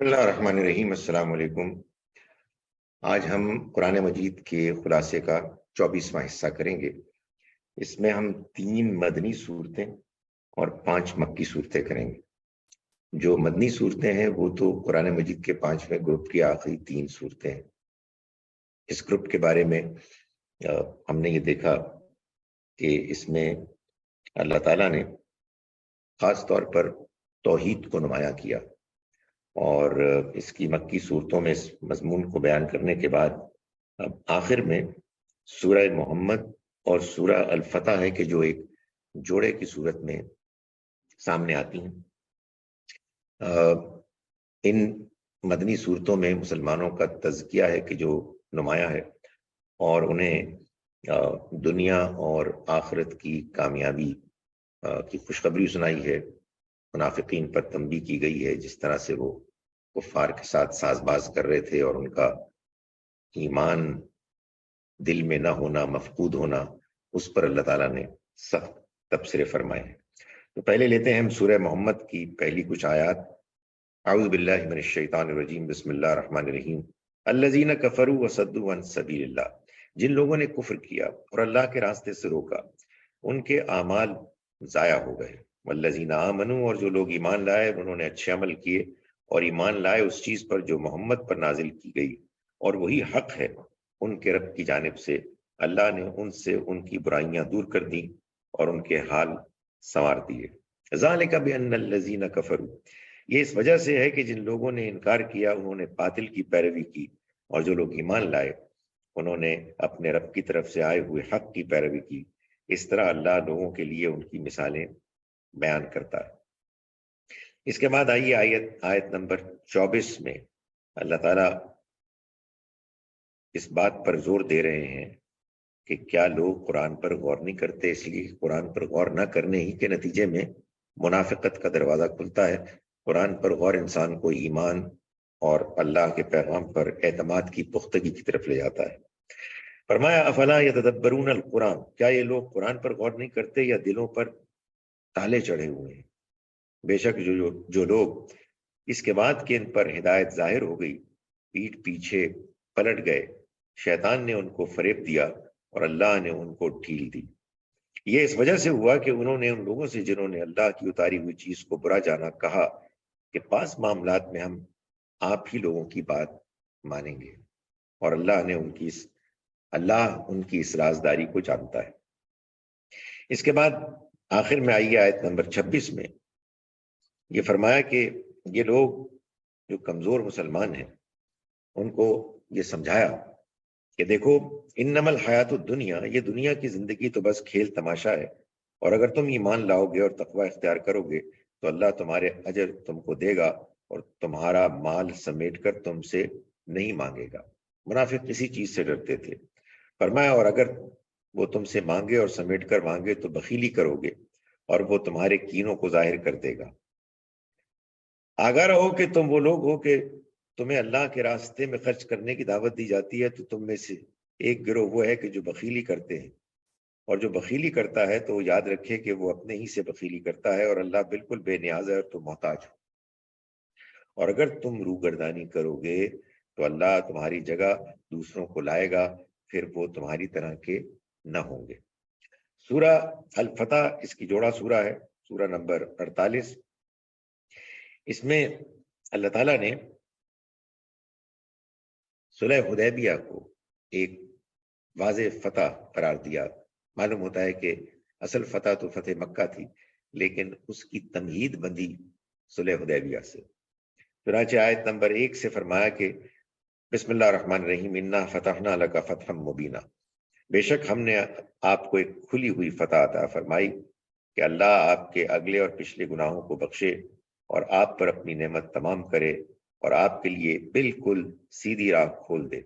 بسم اللہ الرحمن الرحیم۔ السلام علیکم۔ آج ہم قرآن مجید کے خلاصے کا 24واں حصہ کریں گے۔ اس میں ہم 3 مدنی صورتیں اور 5 مکی صورتیں کریں گے۔ جو مدنی صورتیں ہیں وہ تو قرآن مجید کے 5ویں گروپ کی آخری 3 صورتیں ہیں۔ اس گروپ کے بارے میں ہم نے یہ دیکھا کہ اس میں اللہ تعالیٰ نے خاص طور پر توحید کو نمایاں کیا، اور اس کی مکی صورتوں میں اس مضمون کو بیان کرنے کے بعد اب آخر میں سورہ محمد اور سورہ الفتح ہے کہ جو ایک جوڑے کی صورت میں سامنے آتی ہیں۔ ان مدنی صورتوں میں مسلمانوں کا تزکیہ ہے کہ جو نمایاں ہے، اور انہیں دنیا اور آخرت کی کامیابی کی خوشخبری سنائی ہے۔ منافقین پر تنبیہ کی گئی ہے، جس طرح سے وہ کفار کے ساتھ ساز باز کر رہے تھے اور ان کا ایمان دل میں نہ ہونا، مفقود ہونا، اس پر اللہ تعالیٰ نے سخت تبصرے فرمائے ہیں۔ تو پہلے لیتے ہیں ہم سورہ محمد کی پہلی کچھ آیات۔ اعوذ باللہ من الشیطان الرجیم، بسم اللہ الرحمن الرحیم۔ الذین کفروا وصدوا عن سبیل اللہ، جن لوگوں نے کفر کیا اور اللہ کے راستے سے روکا، ان کے اعمال ضائع ہو گئے۔ والذین آمنوا، اور جو لوگ ایمان لائے انہوں نے اچھے عمل کیے اور ایمان لائے اس چیز پر جو محمد پر نازل کی گئی، اور وہی حق ہے ان کے رب کی جانب سے۔ اللہ نے ان سے ان کی برائیاں دور کر دیں اور ان کے حال سنوار دیے۔ ذالک بان الذین کفروا، یہ اس وجہ سے ہے کہ جن لوگوں نے انکار کیا انہوں نے باطل کی پیروی کی، اور جو لوگ ایمان لائے انہوں نے اپنے رب کی طرف سے آئے ہوئے حق کی پیروی کی۔ اس طرح اللہ لوگوں کے لیے ان کی مثالیں بیان کرتا ہے۔ اس کے بعد آئیے آیت نمبر 24 میں اللہ تعالیٰ اس بات پر زور دے رہے ہیں کہ کیا لوگ قرآن پر غور نہیں کرتے، اس لیے قرآن پر غور نہ کرنے ہی کے نتیجے میں منافقت کا دروازہ کھلتا ہے۔ قرآن پر غور انسان کو ایمان اور اللہ کے پیغام پر اعتماد کی پختگی کی طرف لے جاتا ہے۔ فرمایا افلا یتدبرون القرآن، کیا یہ لوگ قرآن پر غور نہیں کرتے یا دلوں پر تالے چڑھے ہوئے ہیں؟ بے شک جو لوگ اس کے بعد کہ ان پر ہدایت ظاہر ہو گئی پیٹھ پیچھے پلٹ گئے، شیطان نے ان کو فریب دیا اور اللہ نے ان کو ڈھیل دی۔ یہ اس وجہ سے ہوا کہ انہوں نے ان لوگوں سے جنہوں نے اللہ کی اتاری ہوئی چیز کو برا جانا کہا کہ بعض معاملات میں ہم آپ ہی لوگوں کی بات مانیں گے، اور اللہ ان کی اس رازداری کو جانتا ہے۔ اس کے بعد آخر میں آئیے آیت نمبر 26 میں یہ فرمایا کہ یہ لوگ جو کمزور مسلمان ہیں ان کو یہ سمجھایا کہ دیکھو انما الحیات الدنیا، یہ دنیا کی زندگی تو بس کھیل تماشا ہے، اور اگر تم ایمان لاؤ گے اور تقوی اختیار کرو گے تو اللہ تمہارے اجر تم کو دے گا اور تمہارا مال سمیٹ کر تم سے نہیں مانگے گا۔ منافق کسی چیز سے ڈرتے تھے۔ فرمایا اور اگر وہ تم سے مانگے اور سمیٹ کر مانگے تو بخیلی کرو گے اور وہ تمہارے کینوں کو ظاہر کر دے گا۔ آگاہ رہو کہ تم وہ لوگ ہو کہ تمہیں اللہ کے راستے میں خرچ کرنے کی دعوت دی جاتی ہے تو تم میں سے ایک گروہ وہ ہے کہ جو بخیلی کرتے ہیں، اور جو بخیلی کرتا ہے تو یاد رکھے کہ وہ اپنے ہی سے بخیلی کرتا ہے، اور اللہ بالکل بے نیاز ہے اور تم محتاج ہو۔ اور اگر تم روگردانی کرو گے تو اللہ تمہاری جگہ دوسروں کو لائے گا، پھر وہ تمہاری طرح کے نہ ہوں گے۔ سورہ الفتح اس کی جوڑا سورہ ہے، سورہ نمبر 48۔ اس میں اللہ تعالیٰ نے صلح حدیبیہ کو ایک واضح فتح قرار دیا۔ معلوم ہوتا ہے کہ اصل فتح تو فتح مکہ تھی، لیکن اس کی تمہید بندی صلح حدیبیہ سے۔ چنانچہ آیت نمبر 1 سے فرمایا کہ بسم اللہ الرحمن الرحیم انا فتحنا لک فتحا مبینا، بے شک ہم نے آپ کو ایک کھلی ہوئی فتح عطا فرمائی کہ اللہ آپ کے اگلے اور پچھلے گناہوں کو بخشے اور آپ پر اپنی نعمت تمام کرے اور آپ کے لیے بالکل سیدھی راہ کھول دے،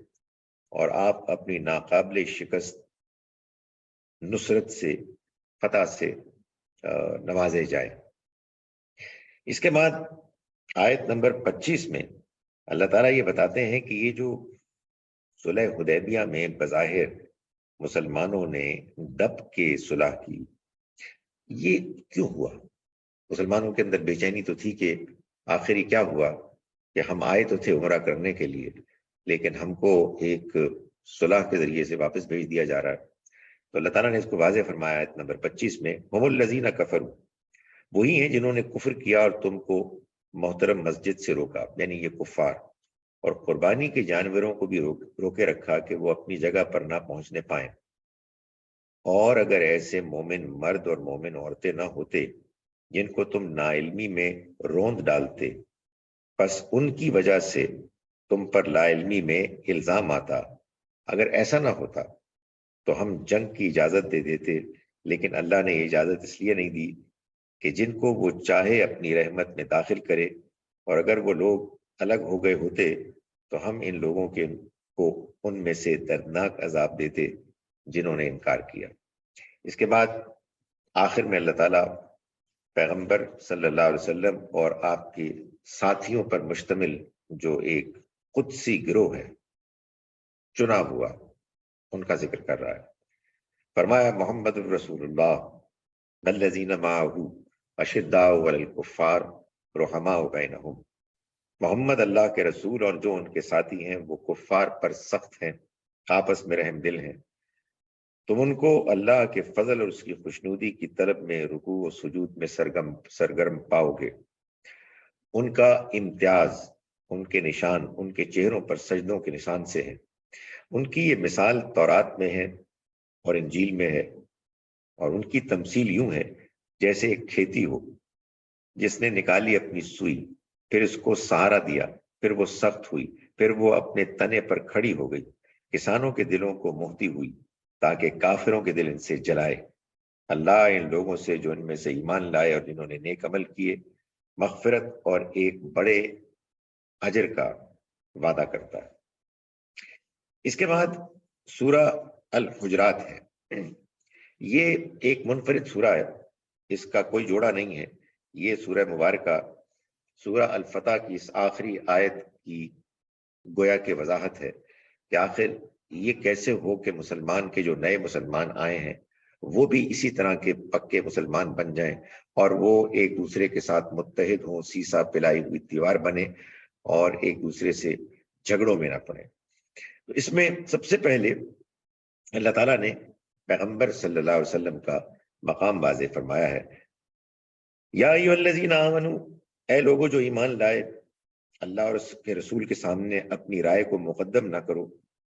اور آپ اپنی ناقابل شکست نصرت سے، فتح سے نوازے جائیں۔ اس کے بعد آیت نمبر 25 میں اللہ تعالیٰ یہ بتاتے ہیں کہ یہ جو صلح حدیبیہ میں بظاہر مسلمانوں نے دب کے صلح کی، یہ کیوں ہوا؟ مسلمانوں کے اندر بے چینی تو تھی کہ آخری کیا ہوا کہ ہم آئے تو تھے عمرہ کرنے کے لیے، لیکن ہم کو ایک صلح کے ذریعے سے واپس بھیج دیا جا رہا ہے۔ تو اللہ تعالیٰ نے اس کو واضح فرمایا آیت نمبر 25 میں، ہم الذین کفروا، وہی ہیں جنہوں نے کفر کیا اور تم کو محترم مسجد سے روکا، یعنی یہ کفار، اور قربانی کے جانوروں کو بھی روکے رکھا کہ وہ اپنی جگہ پر نہ پہنچنے پائیں۔ اور اگر ایسے مومن مرد اور مومن عورتیں نہ ہوتے جن کو تم ناعلمی میں روند ڈالتے، پس ان کی وجہ سے تم پر لا علمی میں الزام آتا، اگر ایسا نہ ہوتا تو ہم جنگ کی اجازت دے دیتے، لیکن اللہ نے یہ اجازت اس لیے نہیں دی کہ جن کو وہ چاہے اپنی رحمت میں داخل کرے، اور اگر وہ لوگ الگ ہو گئے ہوتے تو ہم ان لوگوں کو ان میں سے دردناک عذاب دیتے جنہوں نے انکار کیا۔ اس کے بعد آخر میں اللہ تعالیٰ پیغمبر صلی اللہ علیہ وسلم اور آپ کے ساتھیوں پر مشتمل جو ایک قدسی گروہ ہے چنا ہوا، ان کا ذکر کر رہا ہے۔ فرمایا محمد الرسول اللہ والذین معہ اشداء علی الکفار رحماء بینہم، محمد اللہ کے رسول اور جو ان کے ساتھی ہیں وہ کفار پر سخت ہیں، آپس میں رحم دل ہیں۔ تم ان کو اللہ کے فضل اور اس کی خوشنودی کی طلب میں رکوع و سجود میں سرگرم پاؤ گے۔ ان کا امتیاز، ان کے نشان ان کے چہروں پر سجدوں کے نشان سے ہے۔ ان کی یہ مثال تورات میں ہے اور انجیل میں ہے، اور ان کی تمثیل یوں ہے جیسے ایک کھیتی ہو جس نے نکالی اپنی سوئی، پھر اس کو سہارا دیا، پھر وہ سخت ہوئی، پھر وہ اپنے تنے پر کھڑی ہو گئی، کسانوں کے دلوں کو موہتی ہوئی تاکہ کافروں کے دل ان سے جلائے۔ اللہ ان لوگوں سے جو ان میں سے ایمان لائے اور جنہوں نے نیک عمل کیے مغفرت اور ایک بڑے اجر کا وعدہ کرتا ہے۔ اس کے بعد سورہ الحجرات ہے۔ یہ ایک منفرد سورہ ہے، اس کا کوئی جوڑا نہیں ہے۔ یہ سورہ مبارکہ سورہ الفتح کی اس آخری آیت کی گویا کہ وضاحت ہے کہ آخر یہ کیسے ہو کہ مسلمان کے جو نئے مسلمان آئے ہیں وہ بھی اسی طرح کے پکے مسلمان بن جائیں اور وہ ایک دوسرے کے ساتھ متحد ہوں، سیسا پلائی ہوئی دیوار بنے اور ایک دوسرے سے جھگڑوں میں نہ پڑے۔ تو اس میں سب سے پہلے اللہ تعالیٰ نے پیغمبر صلی اللہ علیہ وسلم کا مقام واضح فرمایا ہے۔ یا ایھا الذین آمنوا، اے لوگو جو ایمان لائے، اللہ اور اس کے رسول کے سامنے اپنی رائے کو مقدم نہ کرو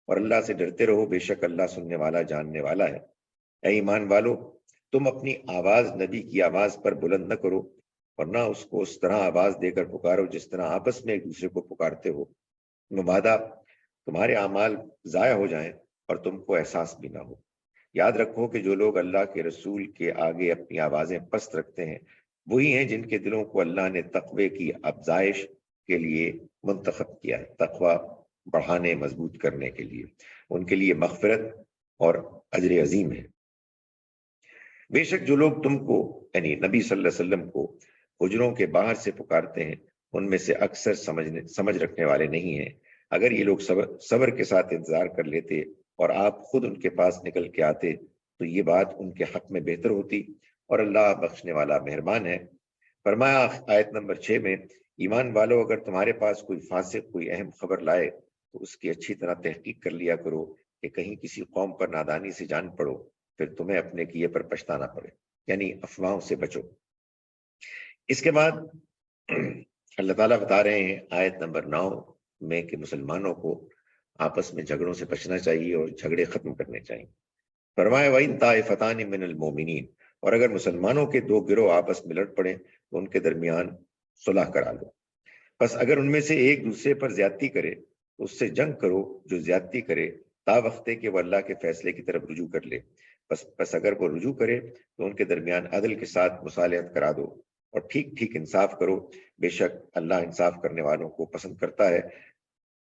اور اللہ سے ڈرتے رہو، بے شک اللہ سننے والا جاننے والا ہے۔ اے ایمان والو، تم اپنی آواز نبی کی آواز پر بلند نہ کرو اور نہ اس کو اس طرح آواز دے کر پکارو جس طرح آپس میں ایک دوسرے کو پکارتے ہو، مبادا تمہارے اعمال ضائع ہو جائیں اور تم کو احساس بھی نہ ہو۔ یاد رکھو کہ جو لوگ اللہ کے رسول کے آگے اپنی آوازیں پست رکھتے ہیں وہی ہیں جن کے دلوں کو اللہ نے تقوی کی افزائش کے لیے منتخب کیا ہے، تقوی بڑھانے مضبوط کرنے کے لیے۔ ان کے لیے مغفرت اور اجر عظیم ہے۔ بے شک جو لوگ تم کو یعنی نبی صلی اللہ علیہ وسلم کو حجروں کے باہر سے پکارتے ہیں ان میں سے اکثر سمجھ رکھنے والے نہیں ہیں۔ اگر یہ لوگ صبر کے ساتھ انتظار کر لیتے اور آپ خود ان کے پاس نکل کے آتے تو یہ بات ان کے حق میں بہتر ہوتی، اور اللہ بخشنے والا مہربان ہے۔ فرمایا آیت نمبر 6 میں، ایمان والو اگر تمہارے پاس کوئی فاسق کوئی اہم خبر لائے تو اس کی اچھی طرح تحقیق کر لیا کرو کہ کہیں کسی قوم پر نادانی سے جان پڑو پھر تمہیں اپنے کیے پر پچھتانا پڑے، یعنی افواہوں سے بچو۔ اس کے بعد اللہ تعالیٰ بتا رہے ہیں آیت نمبر 9 میں کہ مسلمانوں کو آپس میں جھگڑوں سے بچنا چاہیے اور جھگڑے ختم کرنے چاہیے۔ فرمایا وَإِن طَائِفَتَانِ مِنَ الْمُؤْمِنِينَ، اور اگر مسلمانوں کے دو گروہ آپس میں لڑ پڑیں تو ان کے درمیان صلح کرا لو۔ بس اگر ان میں سے ایک دوسرے پر زیادتی کرے تو اس سے جنگ کرو جو زیادتی کرے تا وقتے کہ وہ اللہ کے فیصلے کی طرف رجوع کر لے۔ بس اگر وہ رجوع کرے تو ان کے درمیان عدل کے ساتھ مصالحت کرا دو اور ٹھیک ٹھیک انصاف کرو، بے شک اللہ انصاف کرنے والوں کو پسند کرتا ہے۔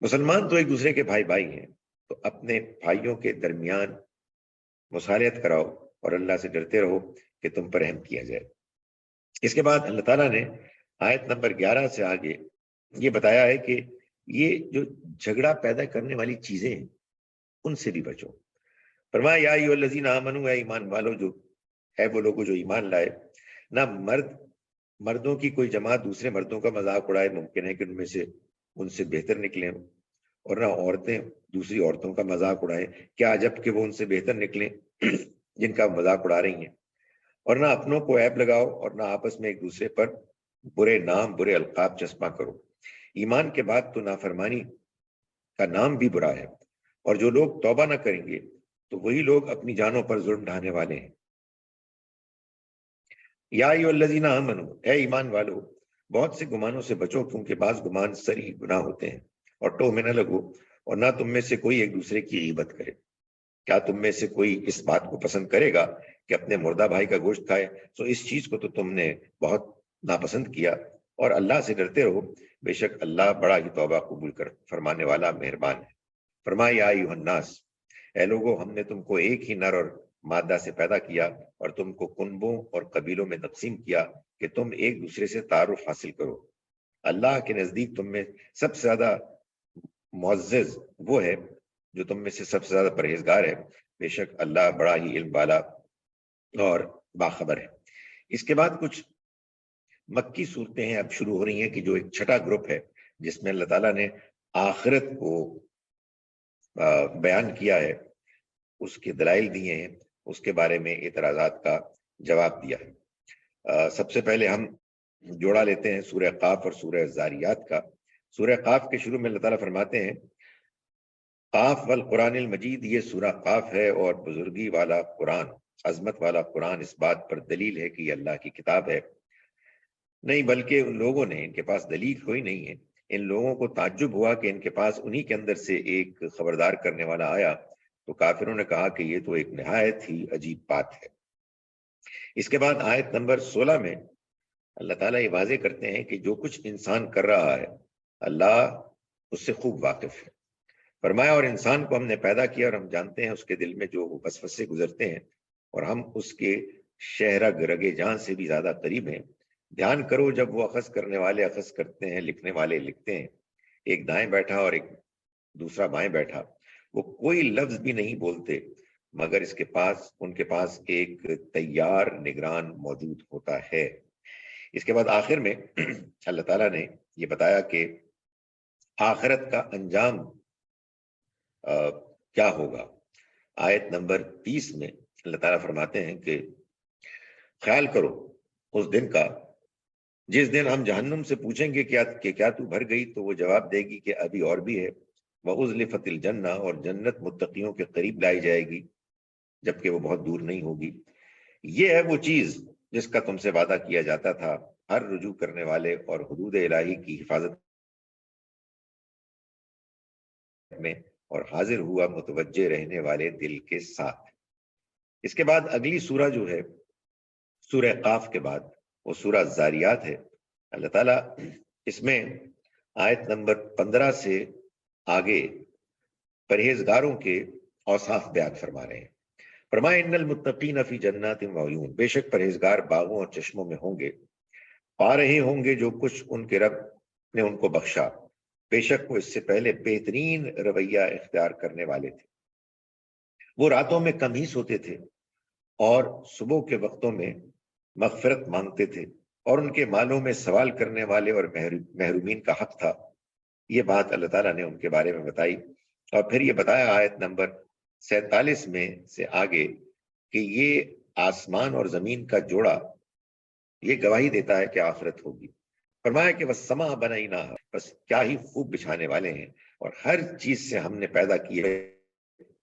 مسلمان تو ایک دوسرے کے بھائی بھائی ہیں، تو اپنے بھائیوں کے درمیان مصالحت کراؤ اور اللہ سے ڈرتے رہو کہ تم پر رحم کیا جائے۔ اس کے بعد اللہ تعالیٰ نے آیت نمبر 11 سے آگے یہ بتایا ہے کہ یہ جو جھگڑا پیدا کرنے والی چیزیں ہیں ان سے بھی بچو۔ فرمایا یا ایھا الذین آمنوا، اے ایمان والو جو ہے وہ لوگ جو ایمان لائے، نہ مردوں کی کوئی جماعت دوسرے مردوں کا مذاق اڑائے، ممکن ہے کہ ان میں سے ان سے بہتر نکلیں، اور نہ عورتیں دوسری عورتوں کا مذاق اڑائیں، کیا عجب کہ وہ ان سے بہتر نکلیں جن کا مذاق اڑا رہی ہیں، اور نہ اپنوں کو عیب لگاؤ، اور نہ آپس میں ایک دوسرے پر برے نام برے القاب چسپاں کرو۔ ایمان کے بعد تو نافرمانی کا نام بھی برا ہے، اور جو لوگ توبہ نہ کریں گے تو وہی لوگ اپنی جانوں پر ظلم ڈھانے والے ہیں۔ یا ایھا الذین آمنوا، اے ایمان والو، بہت سے گمانوں سے بچو، کیونکہ بعض گمان سری گناہ ہوتے ہیں، اور ٹو میں نہ لگو، اور نہ تم میں سے کوئی ایک دوسرے کی غیبت کرے۔ کیا تم میں سے کوئی اس بات کو پسند کرے گا کہ اپنے مردہ بھائی کا گوشت کھائے؟ سو اس چیز کو تو تم نے بہت ناپسند کیا، اور اللہ سے ڈرتے رہو، بے شک اللہ بڑا ہی توبہ قبول کر فرمانے والا مہربان ہے۔ فرمایا یا ایھا الناس، اے لوگو، ہم نے تم کو ایک ہی نر اور مادہ سے پیدا کیا، اور تم کو کنبوں اور قبیلوں میں تقسیم کیا کہ تم ایک دوسرے سے تعارف حاصل کرو۔ اللہ کے نزدیک تم میں سب سے زیادہ معزز وہ ہے جو تم میں سے سب سے زیادہ پرہیزگار ہے، بے شک اللہ بڑا ہی علم والا اور باخبر ہے۔ اس کے بعد کچھ مکی صورتیں ہیں اب شروع ہو رہی ہیں، کہ جو ایک چھٹا گروپ ہے جس میں اللہ تعالیٰ نے آخرت کو بیان کیا ہے، اس کے دلائل دیے ہیں، اس کے بارے میں اعتراضات کا جواب دیا ہے۔ سب سے پہلے ہم جوڑا لیتے ہیں سورہ قاف اور سورہ زاریات کا۔ سورہ قاف کے شروع میں اللہ تعالیٰ فرماتے ہیں قاف والقرآن المجید، یہ سورہ قاف ہے اور بزرگی والا قرآن، عظمت والا قرآن اس بات پر دلیل ہے کہ یہ اللہ کی کتاب ہے۔ نہیں بلکہ ان لوگوں نے، ان کے پاس دلیل کوئی نہیں ہے، ان لوگوں کو تعجب ہوا کہ ان کے پاس انہی کے اندر سے ایک خبردار کرنے والا آیا، تو کافروں نے کہا کہ یہ تو ایک نہایت ہی عجیب بات ہے۔ اس کے بعد آیت نمبر 16 میں اللہ تعالیٰ یہ واضح کرتے ہیں کہ جو کچھ انسان کر رہا ہے اللہ اس سے خوب واقف ہے۔ فرمایا اور انسان کو ہم نے پیدا کیا اور ہم جانتے ہیں اس کے دل میں جو وسوسے گزرتے ہیں، اور ہم اس کے شہرگ رگے جان سے بھی زیادہ قریب ہیں۔ دھیان کرو جب وہ اخذ کرنے والے اخذ کرتے ہیں، لکھنے والے لکھتے ہیں، ایک دائیں بیٹھا اور ایک دوسرا بائیں بیٹھا، وہ کوئی لفظ بھی نہیں بولتے مگر ان کے پاس ایک تیار نگران موجود ہوتا ہے۔ اس کے بعد آخر میں اللہ تعالیٰ نے یہ بتایا کہ آخرت کا انجام کیا ہوگا۔ آیت نمبر 30 میں اللہ تعالیٰ فرماتے ہیں کہ خیال کرو اس دن کا جس دن ہم جہنم سے پوچھیں گے کہ کیا تو بھر گئی، تو وہ جواب دے گی کہ ابھی اور بھی ہے۔ وَأُزْلِفَتِ الْجَنَّةُ، اور جنت متقیوں کے قریب لائی جائے گی جبکہ وہ بہت دور نہیں ہوگی۔ یہ ہے وہ چیز جس کا تم سے وعدہ کیا جاتا تھا، ہر رجوع کرنے والے اور حدود الہی کی حفاظت میں، اور حاضر ہوا متوجہ رہنے والے دل کے ساتھ۔ اس کے بعد اگلی سورہ جو ہے سورہ قاف کے بعد وہ سورہ زاریات ہے۔ اللہ تعالیٰ اس میں آیت نمبر 15 سے آگے پرہیزگاروں کے اوصاف بیان فرما رہے ہیں۔ فرمایا ان المتقین فی جنات وعیون، بے شک پرہیزگار باغوں اور چشموں میں ہوں گے، پا رہے ہوں گے جو کچھ ان کے رب نے ان کو بخشا، بے شک وہ اس سے پہلے بہترین رویہ اختیار کرنے والے تھے۔ وہ راتوں میں کم ہی سوتے تھے اور صبح کے وقتوں میں مغفرت مانگتے تھے، اور ان کے مالوں میں سوال کرنے والے اور محرومین کا حق تھا۔ یہ بات اللہ تعالیٰ نے ان کے بارے میں بتائی، اور پھر یہ بتایا آیت نمبر 47 میں سے آگے کہ یہ آسمان اور زمین کا جوڑا یہ گواہی دیتا ہے کہ آخرت ہوگی۔ فرمایا کہ وَالسَّمَاءَ بَنَيْنَاهَا، بس کیا ہی خوب بچھانے والے ہیں، اور ہر چیز سے ہم نے پیدا کی ہے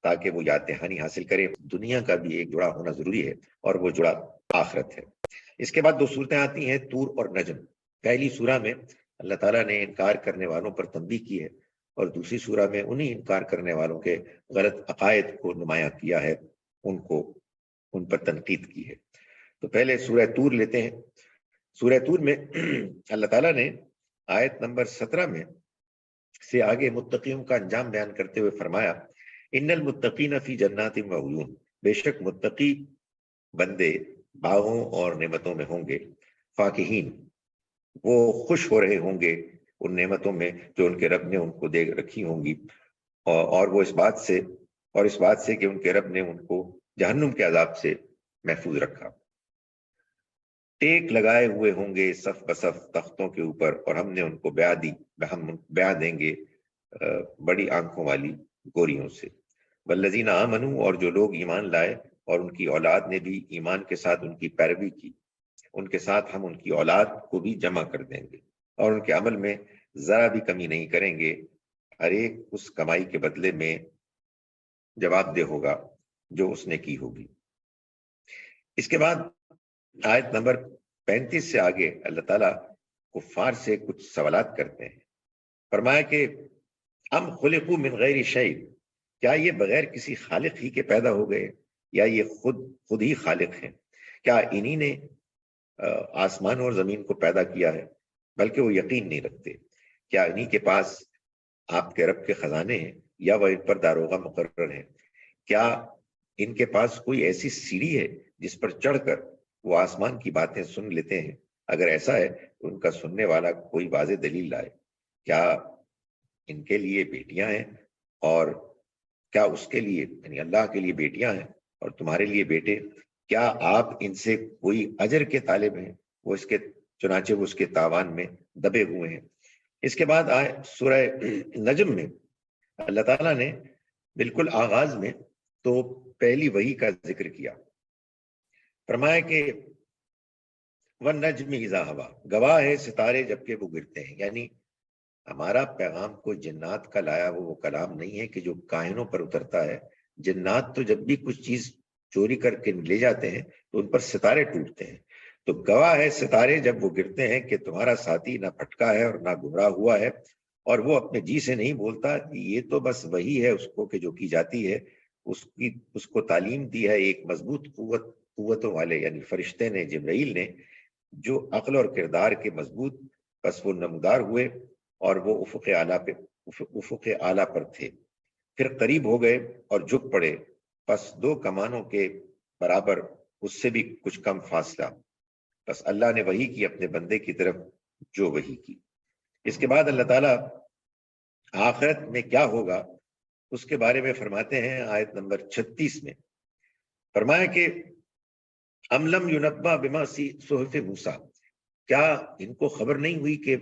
تاکہ وہ یاد دہانی حاصل کرے۔ دنیا کا بھی ایک جڑا ہونا ضروری ہے، اور وہ جڑا آخرت ہے۔ اس کے بعد 2 صورتیں آتی ہیں طور اور نجم۔ پہلی سورہ میں اللہ تعالیٰ نے انکار کرنے والوں پر تنبیہ کی ہے، اور دوسری سورہ میں انہی انکار کرنے والوں کے غلط عقائد کو نمایاں کیا ہے، ان پر تنقید کی ہے۔ تو پہلے سورہ طور لیتے ہیں۔ سورہ طور میں اللہ تعالیٰ نے آیت نمبر 17 میں سے آگے متقیوں کا انجام بیان کرتے ہوئے فرمایا ان المتقین فی جنات وعیون، بے شک متقی بندے باغوں اور نعمتوں میں ہوں گے، فاکہین، وہ خوش ہو رہے ہوں گے ان نعمتوں میں جو ان کے رب نے ان کو دے رکھی ہوں گی، اور وہ اس بات سے کہ ان کے رب نے ان کو جہنم کے عذاب سے محفوظ رکھا۔ ٹیک لگائے ہوئے ہوں گے صف بصف تختوں کے اوپر، اور ہم نے ان کو ہم بیع دیں گے بڑی آنکھوں والی گوریوں سے۔ والذین آمنوا، اور جو لوگ ایمان لائے اور ان کی اولاد نے بھی ایمان کے ساتھ ان کی پیروی کی، ان کے ساتھ ہم ان کی اولاد کو بھی جمع کر دیں گے، اور ان کے عمل میں ذرا بھی کمی نہیں کریں گے، ہر ایک اس کمائی کے بدلے میں جواب دہ ہوگا جو اس نے کی ہوگی۔ اس کے بعد آیت نمبر 35 سے آگے اللہ تعالیٰ کفار سے کچھ سوالات کرتے ہیں۔ فرمایا کہ ام خلقوا من غیر شیء، کیا یہ بغیر کسی خالق ہی کے پیدا ہو گئے، یا یہ خود ہی خالق ہیں؟ کیا انہی نے آسمان اور زمین کو پیدا کیا ہے؟ بلکہ وہ یقین نہیں رکھتے۔ کیا انہی کے پاس آپ کے رب کے خزانے ہیں، یا وہ ان پر داروغہ مقرر ہیں؟ کیا ان کے پاس کوئی ایسی سیڑھی ہے جس پر چڑھ کر وہ آسمان کی باتیں سن لیتے ہیں؟ اگر ایسا ہے تو ان کا سننے والا کوئی واضح دلیل لائے۔ کیا ان کے لیے بیٹیاں ہیں، اور کیا اس کے لیے یعنی اللہ کے لیے بیٹیاں ہیں اور تمہارے لیے بیٹے؟ کیا آپ ان سے کوئی اجر کے طالب ہیں؟ وہ چنانچہ وہ اس کے تاوان میں دبے ہوئے ہیں۔ اس کے بعد آئے سورہ نجم میں اللہ تعالیٰ نے بالکل آغاز میں تو پہلی وحی کا ذکر کیا۔ فرمایا کہ وَالنَّجْمِ إِذَا هَوَىٰ، گواہ ہے ستارے جبکہ وہ گرتے ہیں، یعنی ہمارا پیغام کو جنات کا لایا وہ کلام نہیں ہے کہ جو کائنوں پر اترتا ہے۔ جنات تو جب بھی کچھ چیز چوری کر کے لے جاتے ہیں تو ان پر ستارے ٹوٹتے ہیں، تو گواہ ہے ستارے جب وہ گرتے ہیں کہ تمہارا ساتھی نہ پھٹکا ہے اور نہ گمراہ ہوا ہے، اور وہ اپنے جی سے نہیں بولتا، یہ تو بس وہی ہے اس کو کہ جو کی جاتی ہے، اس کو تعلیم دی ہے ایک مضبوط قوتوں والے یعنی فرشتے نے، جبرائیل نے، جو عقل اور کردار کے مضبوط، بس وہ نمودار ہوئے اور وہ افق اعلیٰ پر تھے، پھر قریب ہو گئے اور جھک پڑے، پس دو کمانوں کے برابر، اس سے بھی کچھ کم فاصلہ، بس اللہ نے وحی کی اپنے بندے کی طرف جو وحی کی۔ اس کے بعد اللہ تعالیٰ آخرت میں کیا ہوگا اس کے بارے میں فرماتے ہیں آیت نمبر 36 میں۔ فرمایا کہ ام لم ینبأ بما فی صحف موسیٰ، کیا ان کو خبر نہیں ہوئی کہ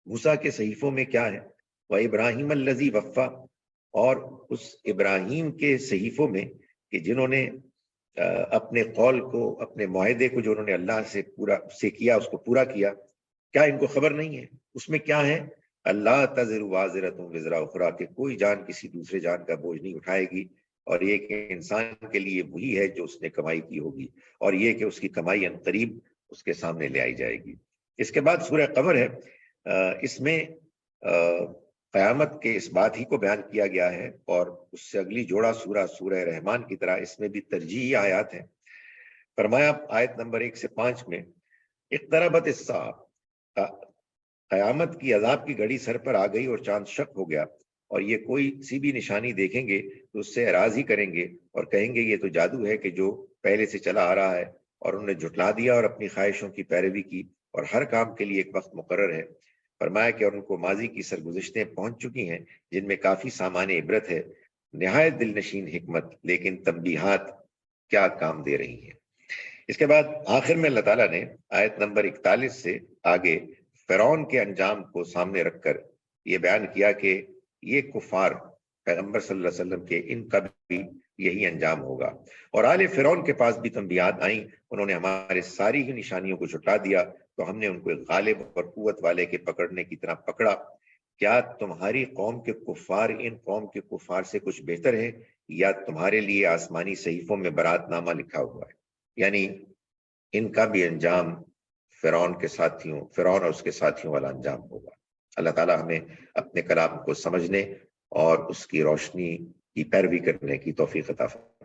موسیٰ کے صحیفوں میں کیا ہے؟ وَإِبْرَاهِيمَ الَّذِي وَفَّى، اور اس ابراہیم کے صحیفوں میں کہ جنہوں نے اپنے قول کو، اپنے معاہدے کو جو انہوں نے اللہ سے کیا اس کو پورا کیا، کیا ان کو خبر نہیں ہے؟ اس میں کیا ہے؟ اللہ تزر وازرۃ وزر اخری، کہ کوئی جان کسی دوسرے جان کا بوجھ نہیں اٹھائے گی، اور یہ کہ انسان کے لیے وہی ہے جو اس نے کمائی کی ہوگی، اور یہ کہ اس کی کمائی ان قریب اس کے سامنے لے آئی جائے گی۔ اس کے بعد سورہ قمر ہے، اس میں قیامت کے اس بات ہی کو بیان کیا گیا ہے، اور اس سے اگلی جوڑا سورہ رحمان کی طرح اس میں بھی ترجیحی آیات ہیں۔ فرمایا آیت نمبر 1 سے 5 میں اقتربت الساعہ، قیامت کی عذاب کی گھڑی سر پر آ گئی اور چاند شق ہو گیا، اور یہ کوئی سی بھی نشانی دیکھیں گے تو اس سے اعراض ہی کریں گے اور کہیں گے یہ تو جادو ہے کہ جو پہلے سے چلا آ رہا ہے، اور انہوں نے جھٹلا دیا اور اپنی خواہشوں کی پیروی کی، اور ہر کام کے لیے ایک وقت مقرر ہے۔ فرمایا کہ اور ان کو ماضی کی سرگزشتیں پہنچ چکی ہیں جن میں کافی سامان عبرت ہے، نہایت دل نشین حکمت، لیکن تنبیہات کیا کام دے رہی ہیں۔ اس کے بعد آخر میں اللہ تعالیٰ نے آیت نمبر 41 سے آگے فرعون کے انجام کو سامنے رکھ کر یہ بیان کیا کہ یہ کفار پیغمبر صلی اللہ علیہ وسلم کے ان کا بھی یہی انجام ہوگا، اور آل فرعون کے پاس بھی تنبیہات آئیں، انہوں نے ہمارے ساری ہی نشانیوں کو جھٹلا دیا تو ہم نے ان کو ایک غالب اور قوت والے کے پکڑنے کی طرح پکڑا۔ کیا تمہاری قوم کے کفار ان قوم کے کفار سے کچھ بہتر ہے، یا تمہارے لیے آسمانی صحیفوں میں برات نامہ لکھا ہوا ہے؟ یعنی ان کا بھی انجام فرعون اور اس کے ساتھیوں والا انجام ہوگا۔ اللہ تعالیٰ ہمیں اپنے کلام کو سمجھنے اور اس کی روشنی کی پیروی کرنے کی توفیق عطا فرمائے۔